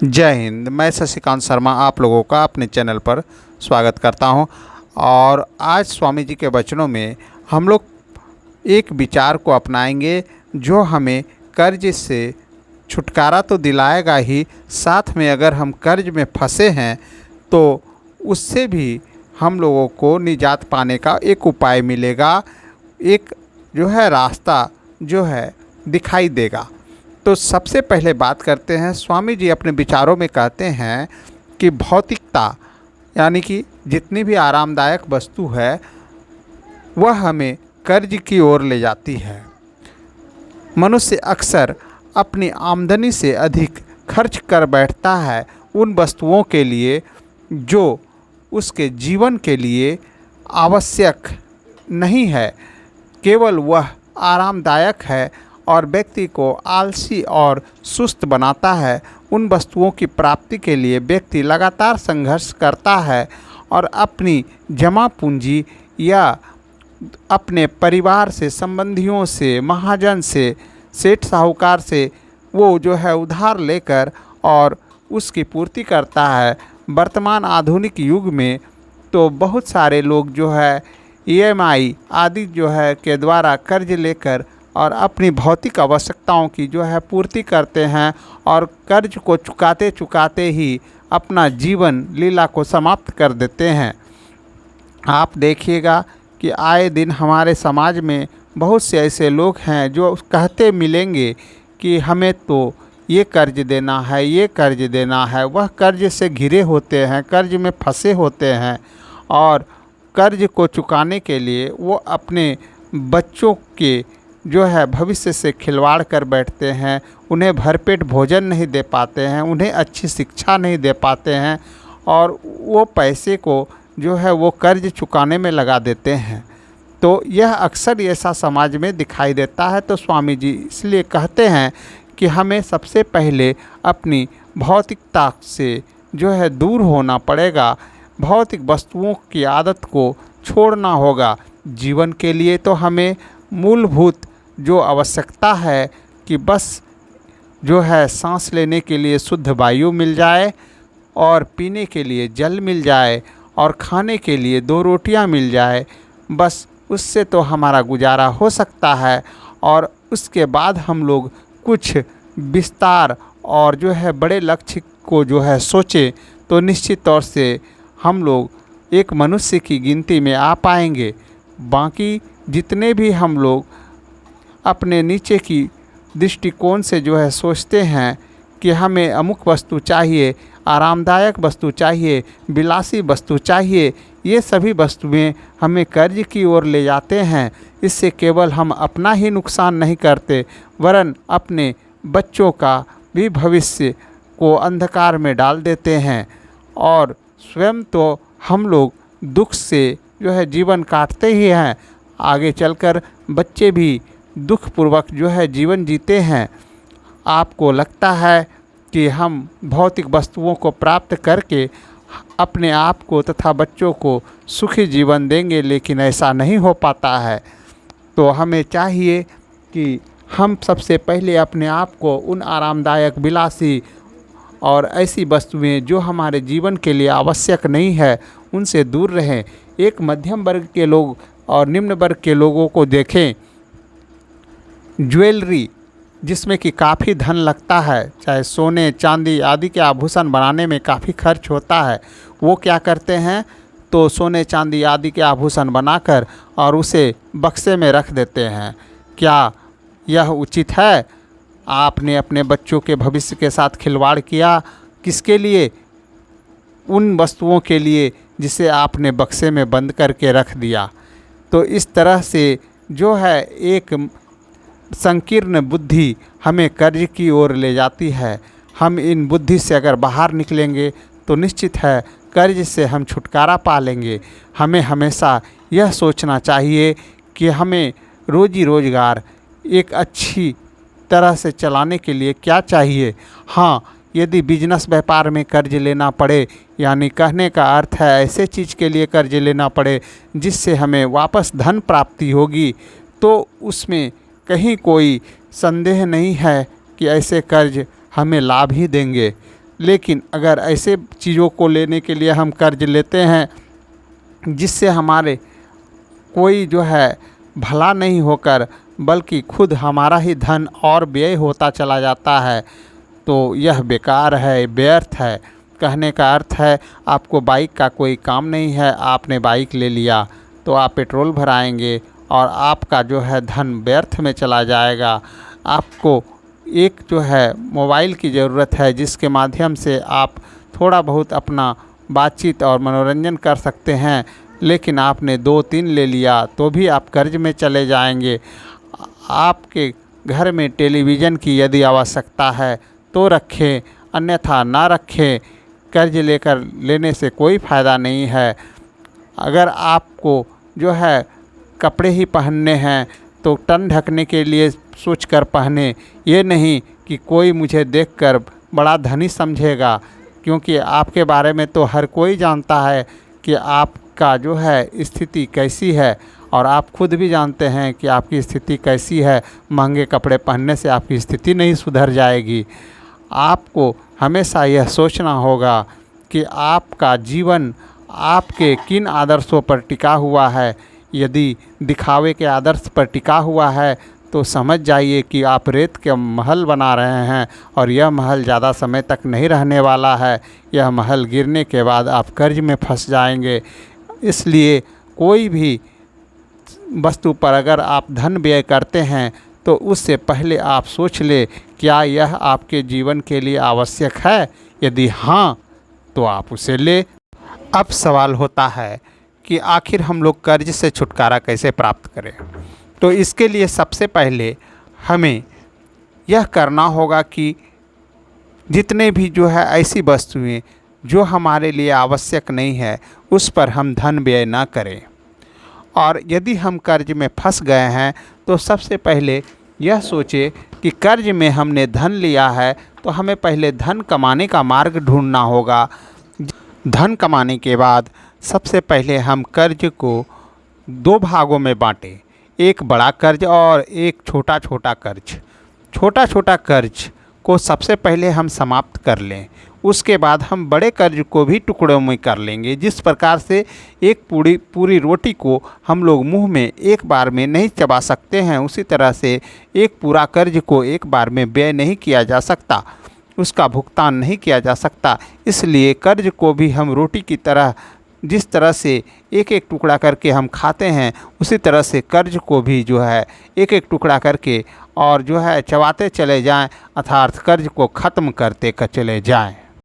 जय हिंद। मैं शशिकांत शर्मा आप लोगों का अपने चैनल पर स्वागत करता हूं। और आज स्वामी जी के वचनों में हम लोग एक विचार को अपनाएंगे जो हमें कर्ज से छुटकारा तो दिलाएगा ही, साथ में अगर हम कर्ज में फंसे हैं तो उससे भी हम लोगों को निजात पाने का एक उपाय मिलेगा, एक जो है रास्ता जो है दिखाई देगा। तो सबसे पहले बात करते हैं, स्वामी जी अपने विचारों में कहते हैं कि भौतिकता यानी कि जितनी भी आरामदायक वस्तु है वह हमें कर्ज की ओर ले जाती है। मनुष्य अक्सर अपनी आमदनी से अधिक खर्च कर बैठता है उन वस्तुओं के लिए जो उसके जीवन के लिए आवश्यक नहीं है, केवल वह आरामदायक है और व्यक्ति को आलसी और सुस्त बनाता है। उन वस्तुओं की प्राप्ति के लिए व्यक्ति लगातार संघर्ष करता है और अपनी जमा पूंजी या अपने परिवार से, संबंधियों से, महाजन से, सेठ साहूकार से वो जो है उधार लेकर और उसकी पूर्ति करता है। वर्तमान आधुनिक युग में तो बहुत सारे लोग जो है EMI आदि जो है के द्वारा कर्ज लेकर और अपनी भौतिक आवश्यकताओं की जो है पूर्ति करते हैं और कर्ज को चुकाते चुकाते ही अपना जीवन लीला को समाप्त कर देते हैं। आप देखिएगा कि आए दिन हमारे समाज में बहुत से ऐसे लोग हैं जो कहते मिलेंगे कि हमें तो ये कर्ज देना है, ये कर्ज देना है। वह कर्ज से घिरे होते हैं, कर्ज में फंसे होते हैं और कर्ज को चुकाने के लिए वो अपने बच्चों के जो है भविष्य से खिलवाड़ कर बैठते हैं। उन्हें भरपेट भोजन नहीं दे पाते हैं, उन्हें अच्छी शिक्षा नहीं दे पाते हैं और वो पैसे को जो है वो कर्ज चुकाने में लगा देते हैं। तो यह अक्सर ऐसा समाज में दिखाई देता है। तो स्वामी जी इसलिए कहते हैं कि हमें सबसे पहले अपनी भौतिकता से जो है दूर होना पड़ेगा, भौतिक वस्तुओं की आदत को छोड़ना होगा। जीवन के लिए तो हमें मूलभूत जो आवश्यकता है कि बस जो है सांस लेने के लिए शुद्ध वायु मिल जाए और पीने के लिए जल मिल जाए और खाने के लिए 2 रोटियां मिल जाए, बस उससे तो हमारा गुजारा हो सकता है। और उसके बाद हम लोग कुछ विस्तार और जो है बड़े लक्ष्य को जो है सोचें तो निश्चित तौर से हम लोग एक मनुष्य की गिनती में आ पाएंगे। बाकी जितने भी हम लोग अपने नीचे की दृष्टिकोण से जो है सोचते हैं कि हमें अमुक वस्तु चाहिए, आरामदायक वस्तु चाहिए, विलासी वस्तु चाहिए, ये सभी वस्तुएं हमें कर्ज की ओर ले जाते हैं। इससे केवल हम अपना ही नुकसान नहीं करते वरन अपने बच्चों का भी भविष्य को अंधकार में डाल देते हैं और स्वयं तो हम लोग दुख से जो है जीवन काटते ही हैं, आगे चलकर बच्चे भी दुखपूर्वक जो है जीवन जीते हैं। आपको लगता है कि हम भौतिक वस्तुओं को प्राप्त करके अपने आप को तथा बच्चों को सुखी जीवन देंगे, लेकिन ऐसा नहीं हो पाता है। तो हमें चाहिए कि हम सबसे पहले अपने आप को उन आरामदायक, विलासी और ऐसी वस्तुएं जो हमारे जीवन के लिए आवश्यक नहीं है उनसे दूर रहें। एक मध्यम वर्ग के लोग और निम्न वर्ग के लोगों को देखें, ज्वेलरी जिसमें कि काफ़ी धन लगता है, चाहे सोने चांदी आदि के आभूषण बनाने में काफ़ी खर्च होता है, वो क्या करते हैं तो सोने चांदी आदि के आभूषण बनाकर और उसे बक्से में रख देते हैं। क्या यह उचित है? आपने अपने बच्चों के भविष्य के साथ खिलवाड़ किया, किसके लिए? उन वस्तुओं के लिए जिसे आपने बक्से में बंद करके रख दिया। तो इस तरह से जो है एक संकीर्ण बुद्धि हमें कर्ज की ओर ले जाती है। हम इन बुद्धि से अगर बाहर निकलेंगे तो निश्चित है कर्ज से हम छुटकारा पा लेंगे। हमें हमेशा यह सोचना चाहिए कि हमें रोजी रोजगार एक अच्छी तरह से चलाने के लिए क्या चाहिए। हाँ, यदि बिजनेस व्यापार में कर्ज लेना पड़े, यानी कहने का अर्थ है ऐसे चीज़ के लिए कर्ज लेना पड़े जिससे हमें वापस धन प्राप्ति होगी, तो उसमें कहीं कोई संदेह नहीं है कि ऐसे कर्ज हमें लाभ ही देंगे। लेकिन अगर ऐसे चीज़ों को लेने के लिए हम कर्ज लेते हैं जिससे हमारे कोई जो है भला नहीं होकर बल्कि खुद हमारा ही धन और व्यय होता चला जाता है, तो यह बेकार है, व्यर्थ है। कहने का अर्थ है आपको बाइक का कोई काम नहीं है, आपने बाइक ले लिया तो आप पेट्रोल भराएंगे और आपका जो है धन व्यर्थ में चला जाएगा। आपको एक जो है मोबाइल की ज़रूरत है जिसके माध्यम से आप थोड़ा बहुत अपना बातचीत और मनोरंजन कर सकते हैं, लेकिन आपने 2-3 ले लिया तो भी आप कर्ज में चले जाएंगे। आपके घर में टेलीविज़न की यदि आवश्यकता है तो रखें, अन्यथा ना रखें। कर्ज लेने से कोई फ़ायदा नहीं है। अगर आपको जो है कपड़े ही पहनने हैं तो तन ढकने के लिए सोच कर पहने, ये नहीं कि कोई मुझे देखकर बड़ा धनी समझेगा, क्योंकि आपके बारे में तो हर कोई जानता है कि आपका जो है स्थिति कैसी है, और आप खुद भी जानते हैं कि आपकी स्थिति कैसी है। महंगे कपड़े पहनने से आपकी स्थिति नहीं सुधर जाएगी। आपको हमेशा यह सोचना होगा कि आपका जीवन आपके किन आदर्शों पर टिका हुआ है। यदि दिखावे के आदर्श पर टिका हुआ है तो समझ जाइए कि आप रेत के महल बना रहे हैं और यह महल ज़्यादा समय तक नहीं रहने वाला है। यह महल गिरने के बाद आप कर्ज में फंस जाएंगे। इसलिए कोई भी वस्तु पर अगर आप धन व्यय करते हैं तो उससे पहले आप सोच ले क्या यह आपके जीवन के लिए आवश्यक है। यदि हाँ तो आप उसे ले। अब सवाल होता है कि आखिर हम लोग कर्ज से छुटकारा कैसे प्राप्त करें। तो इसके लिए सबसे पहले हमें यह करना होगा कि जितने भी जो है ऐसी वस्तुएं जो हमारे लिए आवश्यक नहीं है उस पर हम धन व्यय ना करें। और यदि हम कर्ज में फंस गए हैं तो सबसे पहले यह सोचें कि कर्ज में हमने धन लिया है तो हमें पहले धन कमाने का मार्ग ढूंढना होगा। धन कमाने के बाद सबसे पहले हम कर्ज को 2 भागों में बांटें, एक बड़ा कर्ज और एक छोटा छोटा कर्ज। छोटा छोटा कर्ज को सबसे पहले हम समाप्त कर लें, उसके बाद हम बड़े कर्ज को भी टुकड़ों में कर लेंगे। जिस प्रकार से एक पूरी रोटी को हम लोग मुंह में एक बार में नहीं चबा सकते हैं, उसी तरह से एक पूरा कर्ज को एक बार में व्यय नहीं किया जा सकता, उसका भुगतान नहीं किया जा सकता। इसलिए कर्ज को भी हम रोटी की तरह जिस तरह से एक एक टुकड़ा करके हम खाते हैं, उसी तरह से कर्ज को भी जो है एक एक टुकड़ा करके और जो है चबाते चले जाएं, अर्थात कर्ज को ख़त्म करते चले जाएं।